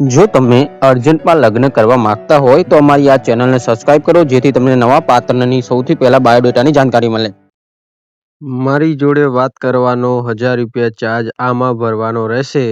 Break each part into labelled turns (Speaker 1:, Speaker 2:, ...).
Speaker 1: જો તમે અર્જન્ટમાં લગ્ન કરવા માંગતા હોય તો અમારી આ ચેનલને સબસ્ક્રાઇબ કરો, જેથી તમને નવા પાત્રની સૌથી પહેલા બાયોડેટાની જાણકારી મળે.
Speaker 2: મારી જોડે વાત કરવાનો 1000 રૂપિયા ચાર્જ આમાં ભરવાનો રહેશે.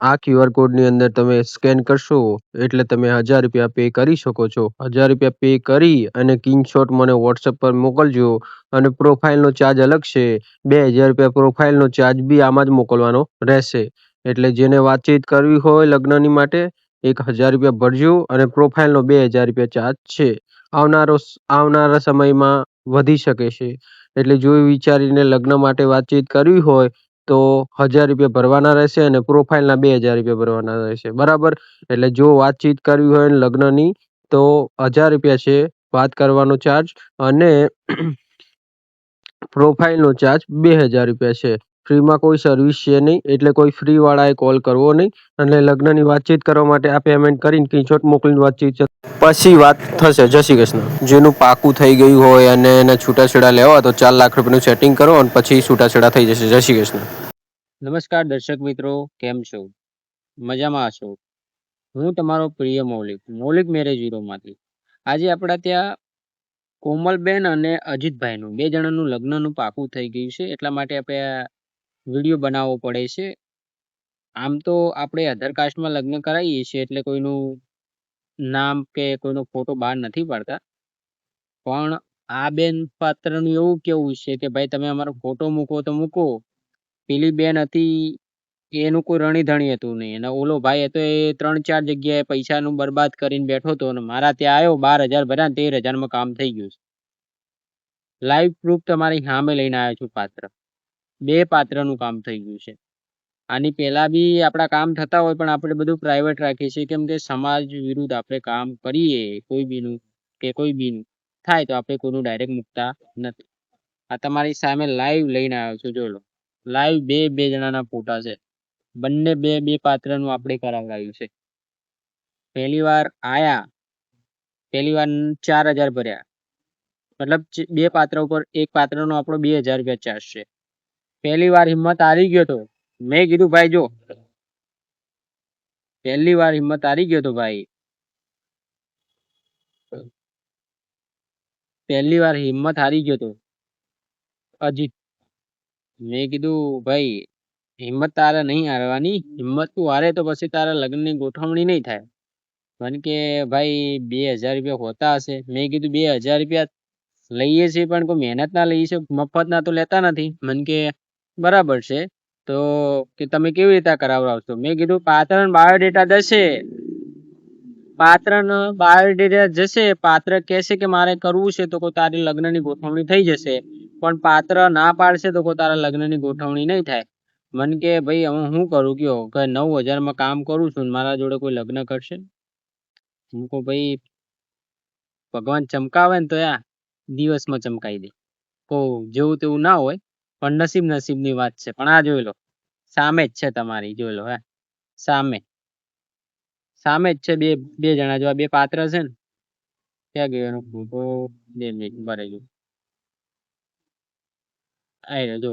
Speaker 2: આ QR કોડની અંદર તમે સ્કેન કરશો એટલે તમે 1000 રૂપિયા પે કરી શકો છો. 1000 રૂપિયા પે કરી અને સ્ક્રીનશોટ મને WhatsApp પર મોકલજો. અને પ્રોફાઇલનો ચાર્જ અલગ છે. 2000 રૂપિયા પ્રોફાઇલનો ચાર્જ બી આમાં જ મોકલવાનો રહેશે. એટલે જેને વાતચીત કરવી હોય લગ્નની માટે 1000 રૂપિયા ભરજો અને પ્રોફાઇલનો 2000 રૂપિયા ચાર્જ છે. આવનારા સમયમાં વધી શકે છે. એટલે જોઈ વિચારીને લગ્ન માટે વાતચીત કરવી હોય તો 1000 રૂપિયા ભરવાના રહેશે અને પ્રોફાઇલના 2000 રૂપિયા ભરવાના રહેશે. બરાબર. એટલે જો વાતચીત કરવી હોય લગ્નની તો 1000 રૂપિયા છે વાત કરવાનો ચાર્જ, અને પ્રોફાઇલનો ચાર્જ 2000 રૂપિયા છે. ફ્રીમાં કોઈ સર્વિસ છે નહીં, એટલે કોઈ ફ્રી વાળાએ કોલ કરવો નહીં. અને લગ્નની વાતચીત કરવા માટે આ પેમેન્ટ કરીને સ્ક્રીનશોટ મોકલીને વાતચીત પછી વાત થશે. જય શ્રી કૃષ્ણ. જેનું પાકું થઈ ગયું હોય અને એને છૂટાછેડા લેવા તો 4 લાખ રૂપિયાનું સેટિંગ કરો અને પછી છૂટાછેડા થઈ જશે. જય શ્રી કૃષ્ણ.
Speaker 3: નમસ્કાર દર્શક મિત્રો, કેમ છો? મજામાં હશો? હું તમારો પ્રિય મૌલિક મેરેજ બ્યુરોમાંથી. આજે આપણા ત્યાં કોમલબેન અને અજીતભાઈનું 2 જણાનું લગ્નનું પાકું થઈ ગયું છે, એટલા માટે આપણે આ વિડીયો બનાવવો પડે છે. આમ તો આપણે અધર કાસ્ટમાં લગ્ન કરાવીએ છીએ એટલે કોઈનું નામ કે કોઈનો ફોટો બહાર નથી પાડતા, પણ આ બેન પાત્રનું એવું કેવું છે કે ભાઈ તમે અમારો ફોટો મૂકો તો મૂકો. પેલી બેન હતી એનું કોઈ રણીધણી હતું નહીં, અને ઓલો ભાઈ હતો એ 3-4 જગ્યાએ પૈસાનું બરબાદ કરીને બેઠો હતો, અને મારા ત્યાં આવ્યો 12,000 ભર્યા 13,000 કામ થઈ ગયું છે. લાઈવ પ્રૂફ તમારી સામે લઈને આવ્યો છું. બે પાત્રનું કામ થઈ ગયું છે. આની પહેલા બી આપણા કામ થતા હોય પણ આપણે બધું પ્રાઇવેટ રાખીએ છીએ, કેમ કે સમાજ વિરુદ્ધ આપણે કામ કરીએ કોઈ બીનું થાય તો આપણે કોઈનું ડાયરેક્ટ મૂકતા નથી. આ તમારી સામે લાઈવ લઈને આવ્યો છું. જો લો, લાઈવ બે જણાના ફોટા છે. બંને બે પાત્રનું આપણે કરાવડાવ્યું છે. પહેલી વાર 4000 ભર્યા, મતલબ 2 પાત્ર ઉપર એક પાત્રનો આપણો 2000 રૂપિયા ચાર્જ છે. પહેલી વાર હિંમત હારી ગયો તો મેં કીધું ભાઈ જો, પહેલી વાર હિંમત હારી ગયો તો ભાઈ, પહેલી વાર હિંમત હારી ગયો તો અજીત. મેં કીધું ભાઈ હિંમત તારે નહીં હારવાની, હિંમત તું હારે તો પછી તારા લગ્નની ગોઠવણી નહીં થાય. મને કે ભાઈ 2000 રૂપિયા હોતા હશે. મેં કીધું 2000 રૂપિયા લઈએ છીએ પણ કોઈ મહેનત ના લઈએ છે, મફત ના તો લેતા નથી. મને કે બરાબર છે, તો કે તમે કેવી રીતે કરાવડાવશો? મેં કીધું પાત્રનો બાયોડેટા જશે, પાત્ર કહેશે કે મારે કરવું છે તો તારી લગ્નની ગોઠવણી થઈ જશે, પણ પાત્ર ના પાડશે તો તારા લગ્નની ગોઠવણી નહીં થાય. મને કે ભાઈ હું શું કરું કયો? કે 9000 કામ કરું છું, મારા જોડે કોઈ લગ્ન કરશે? હું કહું ભાઈ ભગવાન ચમકાવે ને તો દિવસમાં ચમકાઈ દે. જેવું તેવું ના હોય પણ નસીબની વાત છે. પણ આ જોઈ લો, સામે જ છે તમારી, જોઈ લો. સામે જ છે બે જણા. જો આ 2 પાત્ર છે ને, ક્યાં ગયો એનો ફોટો? 2 મિનિટ ભરે ગયો. જો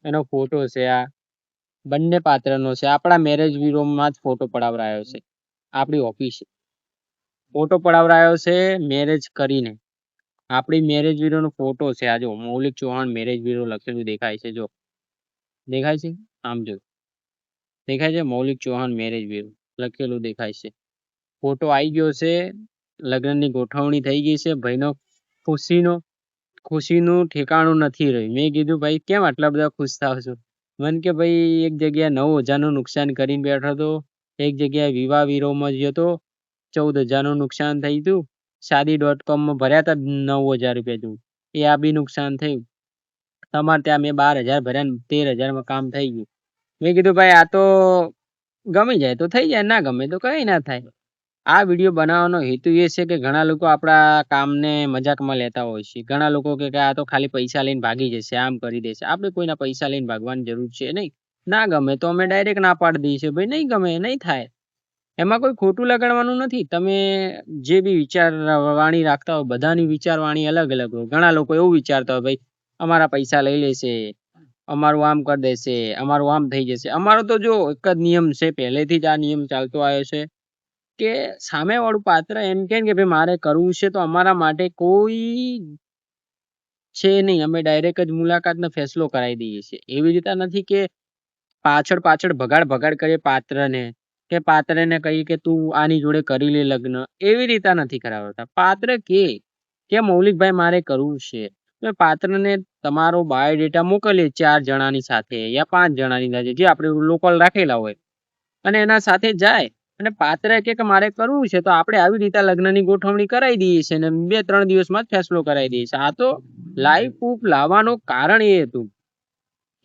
Speaker 3: એનો ફોટો છે. આ બંને પાત્રનો છે. આપણા મેરેજ બ્યુરોમાં જ ફોટો પડાવરાયો છે. આપણી ઓફિસ ફોટો પડાવરાયો છે મેરેજ કરીને. આપણી મેરેજ બ્યુરોનો ફોટો છે. આ જો મૌલિક ચૌહાણ મેરેજ બ્યુરો લખેલું દેખાય છે. જો દેખાય છે, આમ જો દેખાય છે, મૌલિક ચૌહાણ મેરેજ બ્યુરો લખેલું દેખાય છે. ફોટો આવી ગયો છે. લગ્નની ગોઠવણી થઈ ગઈ છે. ભાઈનો ખુશીનું ઠેકાણું નથી રહ્યું. મેં કીધું ભાઈ કેમ આટલા બધા ખુશ થાવ છો? મને કે ભાઈ એક જગ્યાએ 9000 નુકસાન કરીને બેઠો હતો, એક જગ્યાએ વિવાહ વિરોહમાં ગયો હતો, 14000 નુકસાન થઈ હતું. Shaadi.com ભર્યા હતા 9000 રૂપિયા જેવું, એ આ બી નુકસાન થયું. તમારે ત્યાં મેં 12000 ભર્યા, 13000 કામ થઈ ગયું. મેં કીધું ભાઈ આ તો ગમી જાય તો થઈ જાય, ના ગમે તો કઈ ના થાય. આ વિડીયો બનાવવાનો હેતુ એ છે કે ઘણા લોકો આપણા કામને મજાકમાં લેતા હોય છે. ઘણા લોકો કે આ તો ખાલી પૈસા લઈને ભાગી જશે, આમ કરી દેશે. આપણે કોઈના પૈસા લઈને ભાગવાની જરૂર છે નહીં. ના ગમે તો અમે ડાયરેક્ટ ના પાડી દઈએ છીએ, ભાઈ નહીં ગમે નહીં થાય. એમાં કોઈ ખોટું લગાડવાનું નથી. તમે જે બી વિચારવાણી રાખતા હોય, બધાની વિચારવાણી અલગ અલગ હોય. ઘણા લોકો એવું વિચારતા હોય ભાઈ અમારા પૈસા લઈ લેશે, અમારું આમ કરી દેશે, અમારું આમ થઈ જશે. અમારો તો જો એક જ નિયમ છે, પહેલેથી જ આ નિયમ ચાલતો આવ્યો છે કે સામેવાળું પાત્ર એમ કે ને કે ભાઈ મારે કરવું છે તો અમારા માટે કોઈ છે નહીં. અમે ડાયરેક્ટ જ મુલાકાતનો ફેસલો કરાવી દઈએ છીએ. એવી રીતે નથી કે પાછળ પાછળ ભગાડ કરીએ પાત્રને, કે પાત્રને કહીએ કે તું આની જોડે કરી લે લગ્ન. એવી રીતે નથી કરાવતા. પાત્ર કે મૌલિકભાઈ મારે કરવું છે, તો પાત્રને તમારો બાયોડેટા મોકલીએ 4 જણાની સાથે યા 5 જણાની સાથે, જે આપણે લોકલ રાખેલા હોય, અને એના સાથે જાય અને પાત્ર કે મારે કરવું છે તો આપણે આવી રીતે લગ્નની ગોઠવણી કરાવી દઈએ છીએ અને 2-3 દિવસમાં જ ફેસલો કરાવી દઈએ છીએ. આ તો લાઈવ પ્રૂફ લાવવાનું કારણ એ હતું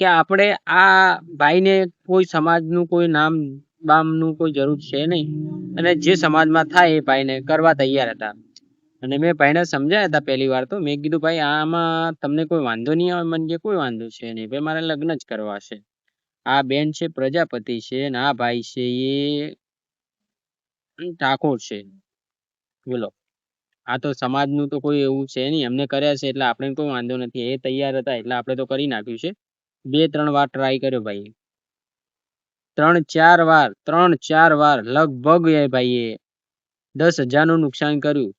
Speaker 3: કે આપણે આ ભાઈને કોઈ સમાજનું કોઈ નામ બામનું કોઈ જરૂર છે નહીં, અને જે સમાજમાં થાય એ ભાઈને કરવા તૈયાર હતા. અને મેં ભાઈને સમજાયા હતા પહેલી વાર. તો મેં કીધું ભાઈ આમાં તમને કોઈ વાંધો નહીં આવે? મને કે કોઈ વાંધો છે નહીં ભાઈ, મારે લગ્ન જ કરવા છે. આ બેન છે પ્રજાપતિ છે અને આ ભાઈ છે એ ઠાકોર છે. બોલો, આ તો સમાજનું તો કોઈ એવું છે નહીં, એમને કર્યા છે એટલે આપણે કોઈ વાંધો નથી. એ તૈયાર હતા એટલે આપણે તો કરી નાખ્યું છે. 2-3 વાર ટ્રાય કર્યો ભાઈ, 3-4 વાર લગભગ એ ભાઈએ 10,000 નું નુકસાન કર્યું.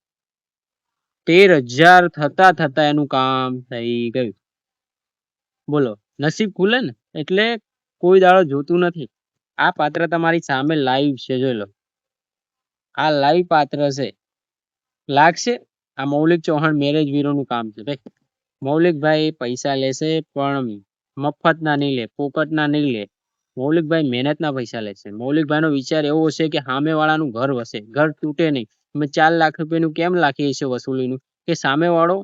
Speaker 3: 13,000 થતા એનું કામ થઈ ગયું. બોલો, નસીબ ખુલે ને એટલે કોઈ દાડો જોતું નથી. આ પાત્ર તમારી સામે લાઈવ છે, જોઈ લો. આ લાઈવ પાત્ર છે. લાગશે આ મૌલિક ચૌહાણ મેરેજ બ્યુરોનું કામ છે ભાઈ. મૌલિકભાઈ પૈસા લેશે પણ મફતના નહીં લે, પોકટના નહીં લે. મૌલિકભાઈ મહેનતના પૈસા લે છે. મૌલિકભાઈનો વિચાર એવો છે કે સામેવાળાનું ઘર વસે, ઘર તૂટે નહીં. અમે 4 લાખ રૂપિયાનું કેમ રાખીએ છીએ વસૂલીનું, કે સામેવાળો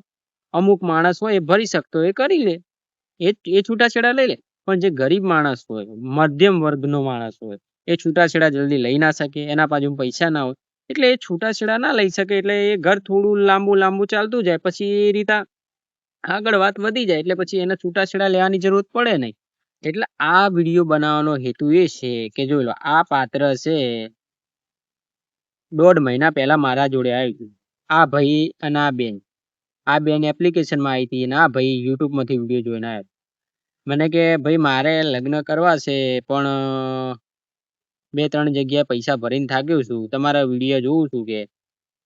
Speaker 3: અમુક માણસ હોય એ ભરી શકતો એ કરી લે, એ છૂટાછેડા લઈ લે. પણ જે ગરીબ માણસ હોય, મધ્યમ વર્ગનો માણસ હોય, એ છૂટાછેડા જલ્દી લઈ ના શકે, એના પાછુ પૈસા ના હોય, એટલે એ છૂટાછેડા ના લઈ શકે. એટલે એ ઘર થોડું લાંબુ ચાલતું જાય, પછી એ રીતે આગળ વાત વધી જાય, એટલે પછી એને છૂટાછેડા લેવાની જરૂરત પડે નહીં. એટલે આ વિડીયો બનાવવાનો હેતુ એ છે કે જોઈ લો, આ પાત્ર છે 1.5 મહિના પહેલા મારા જોડે આવ્યું હતું. આ ભાઈ અને આ બેન એપ્લિકેશનમાં આવી હતી અને આ ભાઈ યુટ્યુબમાંથી વિડીયો જોઈને આવ્યા. મને કે ભાઈ મારે લગ્ન કરવા છે પણ 2-3 જગ્યાએ પૈસા ભરીને થાક્યો છું, તમારા વિડીયો જોઉં છું, કે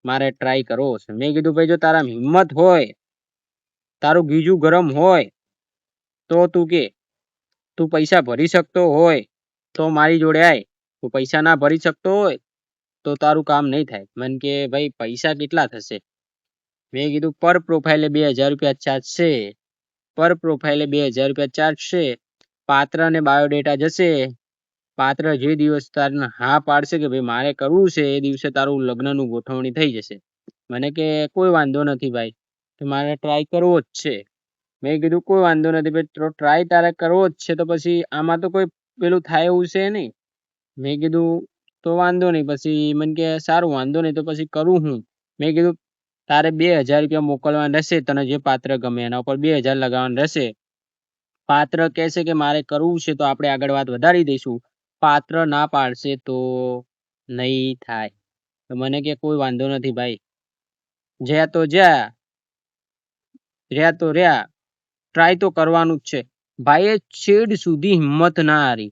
Speaker 3: મારે ટ્રાય કરવો છે. મેં કીધું ભાઈ જો તારા હિંમત હોય, તારું ગીજું ગરમ હોય તો તું પૈસા ભરી શકતો હોય તો મારી જોડે આય. તું પૈસા ના ભરી શકતો હોય તો તારું કામ નહીં થાય. મને કે ભાઈ પૈસા કેટલા થશે? મેં કીધું પર પ્રોફાઇલે 2,000 રૂપિયા ચાર્જ છે. પર પ્રોફાઇલે 2,000 રૂપિયા ચાર્જ છે. પાત્ર ને બાયોડેટા જશે. પાત્ર જે દિવસ તારને હા પાડશે કે ભાઈ મારે કરવું છે, એ દિવસે તારું લગ્નનું ગોઠવણી થઈ જશે. મને કે કોઈ વાંધો નથી ભાઈ, મારે ટ્રાય કરવો જ છે. મેં કીધું કોઈ વાંધો નથી ભાઈ, ટ્રાય તારે કરવો જ છે તો પછી આમાં તો કોઈ પેલું થાય એવું છે નહીં. મેં કીધું તો વાંધો નહીં. પછી મને કે સારું વાંધો નહીં, તો પછી કરું હું. મેં કીધું તારે 2,000 રૂપિયા મોકલવાના રહેશે. તને જે પાત્ર ગમે એના ઉપર 2,000 લગાવવાના રહેશે. પાત્ર કહેશે કે મારે કરવું છે તો આપણે આગળ વાત વધારી દઈશું. પાત્ર ના પાડશે તો નહીં થાય. તો મને કે કોઈ વાંધો નથી ભાઈ, જ્યાં તો જ્યાં, રહ્યા તો રહ્યા, ટ્રાય તો કરવાનું જ છે. ભાઈએ છેડ સુધી હિંમત ના હારી.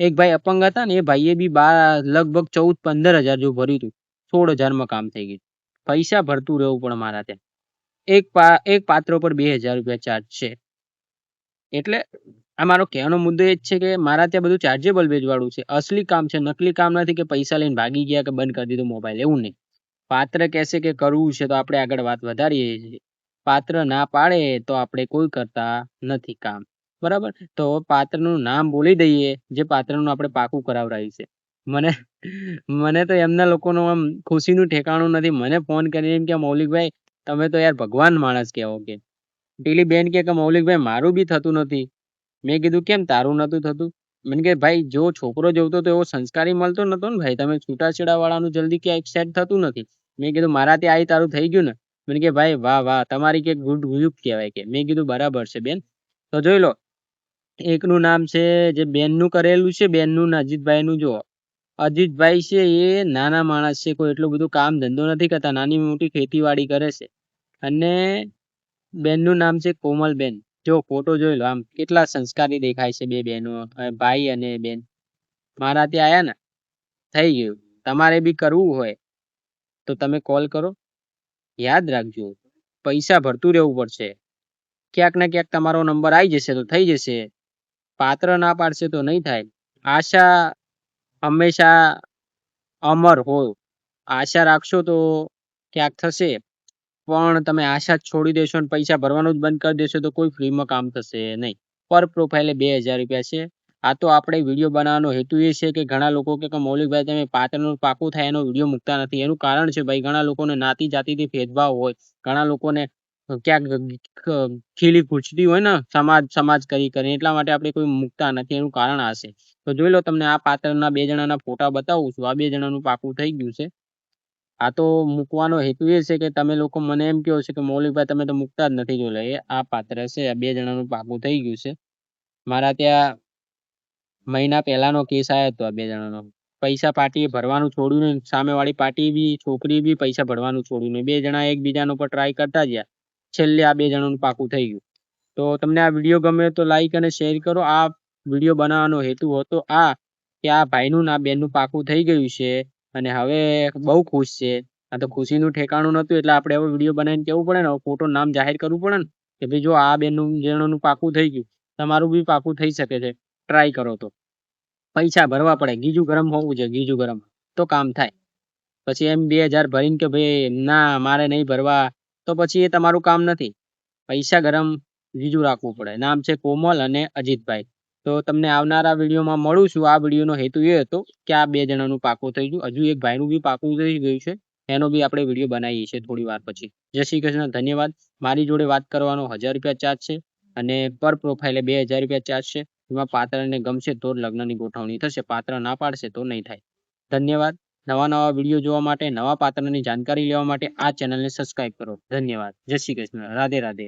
Speaker 3: એક ભાઈ અપંગ હતા ને, એ ભાઈએ બી લગભગ 14-15 હજાર જેવું ભર્યું હતું. 16,000માં કામ થઈ ગયું. પૈસા ભરતું રહેવું પણ મારા ત્યાં. એક પાત્ર પર 2,000 રૂપિયા ચાર્જ છે. એટલે આ મારો કહેવાનો મુદ્દો એ જ છે કે મારા ત્યાં બધું ચાર્જેબલ વેચવાળું છે. અસલી કામ છે, નકલી કામ નથી કે પૈસા લઈને ભાગી ગયા કે બંધ કરી દીધો મોબાઈલ, એવું નહીં. પાત્ર કહેશે કે કરવું છે તો આપણે આગળ વાત વધારીએ છીએ. પાત્ર ના પાડે તો આપણે કોઈ કરતા નથી કામ. બરાબર? તો પાત્રનું નામ બોલી દઈએ, જે પાત્રનું આપણે પાકું કરાવરાયું છે. મને તો એમના લોકોનું આમ ખુશીનું ઠેકાણું નથી. મને ફોન કરીને એમ કે મૌલિકભાઈ તમે તો યાર ભગવાન માણસ કહેવો. કે પેલી બેન કે મૌલિકભાઈ મારું બી થતું નથી. મેં કીધું કેમ તારું નતું થતું? મને કે ભાઈ જો છોકરો જોતો તો એવો સંસ્કારી મળતો નતો ને ભાઈ, તમે છૂટાછેડા વાળાનું જલ્દી ક્યાંક સેટ થતું નથી. મેં કીધું મારા ત્યાં આવી તારું થઈ ગયું ને? મને કે ભાઈ વાહ તમારી કે ગુડ યુગ કહેવાય. કે મેં કીધું બરાબર છે બેન. તો જોઈ લો, એકનું નામ છે જે બેનનું કરેલું છે, બેનનું અજીતભાઈનું. જો અજીતભાઈ છે એ નાના માણસ છે, કોઈ એટલું બધું કામ ધંધો નથી કરતા, નાની મોટી ખેતીવાડી કરે છે. અને બેનનું નામ છે કોમલબેન. જો ફોટો જોઈ લો, આમ કેટલા સંસ્કારી દેખાય છે બે બહેનો, ભાઈ અને બેન. મારા ત્યાં આયા ને, થઈ ગયું. તમારે બી કરવું હોય તો તમે કોલ કરો. યાદ રાખજો, પૈસા ભરતું રહેવું પડશે. ક્યાંક ને ક્યાંક તમારો નંબર આવી જશે તો થઈ જશે. પાત્ર ના પાડશે તો નહીં થાય. આશા હંમેશા અમર હોય. આશા રાખશો તો ક્યાંક થશે, પણ તમે આશા જ છોડી દેશો ને પૈસા ભરવાનું જ બંધ કરી દેશો તો કોઈ ફ્રીમાં કામ થશે નહીં. પર પ્રોફાઇલે 2000 રૂપિયા છે. આ તો આપણે વિડીયો બનાવવાનો હેતુ એ છે કે ઘણા લોકો કે મૌલિકભાઈ તમે પાત્રનું પાકું થાય એનો વિડીયો મૂકતા નથી. એનું કારણ છે ભાઈ, ઘણા લોકોને નાતી જાતિથી ભેદભાવ હોય, ઘણા લોકોને ક્યાંક ખીલી ખૂંચતી હોય ને સમાજ કરી એટલા માટે આપણે કોઈ મૂકતા નથી. એનું કારણ આ છે. તો જોઈ લો, તમને આ પાત્રના 2 જણાના ફોટા બતાવું છું. આ 2 જણાનું પાકું થઈ ગયું છે. આ તો મૂકવાનો હેતુ એ છે કે તમે લોકો મને એમ કહો છો કે મૌલિકભાઈ તમે તો મૂકતા જ નથી. જો લે, આ પાત્ર છે, આ 2 જણાનું પાકું થઈ ગયું છે. મારા ત્યાં મહિના પહેલાનો કેસ આવ્યો હતો. આ 2 જણાનો પૈસા પાર્ટીએ ભરવાનું છોડ્યું નહીં, સામેવાળી પાર્ટી બી છોકરી બી પૈસા ભરવાનું છોડ્યું નહીં. 2 જણા એકબીજાનો પર ટ્રાય કરતા ગયા. છેલ્લે આ 2 જણાનું પાકું થઈ ગયું. તો તમને આ વિડીયો ગમે તો લાઈક અને શેર કરો. આ વિડીયો બનાવવાનો હેતુ હતો આ કે આ ભાઈનું ના બેનનું પાકું થઈ ગયું છે અને હવે બહુ ખુશ છે. આ તો ખુશીનું ઠેકાણું નતું એટલે આપણે હવે વિડીયો બનાવીને કેવું પડે ને, ફોટો નામ જાહેર કરવું પડે ને કે ભાઈ જો આ બેનનું જણાનું પાકું થઈ ગયું, તમારું બી પાકું થઈ શકે છે. ટ્રાય કરો તો પૈસા ભરવા પડે. ગીજું ગરમ હોવું જોઈએ, ગીજું ગરમ તો કામ થાય. પછી એમ 2000 ભરીને કે ભાઈ ના મારે નહીં ભરવા, તો પછી એ તમારું કામ નથી. પૈસા ગરમ ગીજું રાખવું પડે. નામ છે કોમલ અને અજીતભાઈ. તો તમને આવનારા વિડીયોમાં મળું છું. આ વિડીયોનો હેતુ એ હતો કે આ 2 જણાનું પાકું થઈ ગયું. હજુ એક ભાઈનું બી પાકું થઈ ગયું છે, એનો બી આપણે વિડીયો બનાવીએ છીએ થોડી વાર પછી. જય શ્રી કૃષ્ણ, ધન્યવાદ. મારી જોડે વાત કરવાનો 1000 રૂપિયા ચાર્જ છે અને પર પ્રોફાઇલે 2000 રૂપિયા ચાર્જ છે. એમાં પાત્રને ગમશે તો લગ્નની ગોઠવણી થશે, પાત્ર ના પાડશે તો નહીં થાય. ધન્યવાદ. નવા વિડીયો જોવા માટે, નવા પાત્રની જાણકારી લેવા માટે આ ચેનલને સબસ્ક્રાઇબ કરો. ધન્યવાદ. જય શ્રી કૃષ્ણ. રાધે રાધે.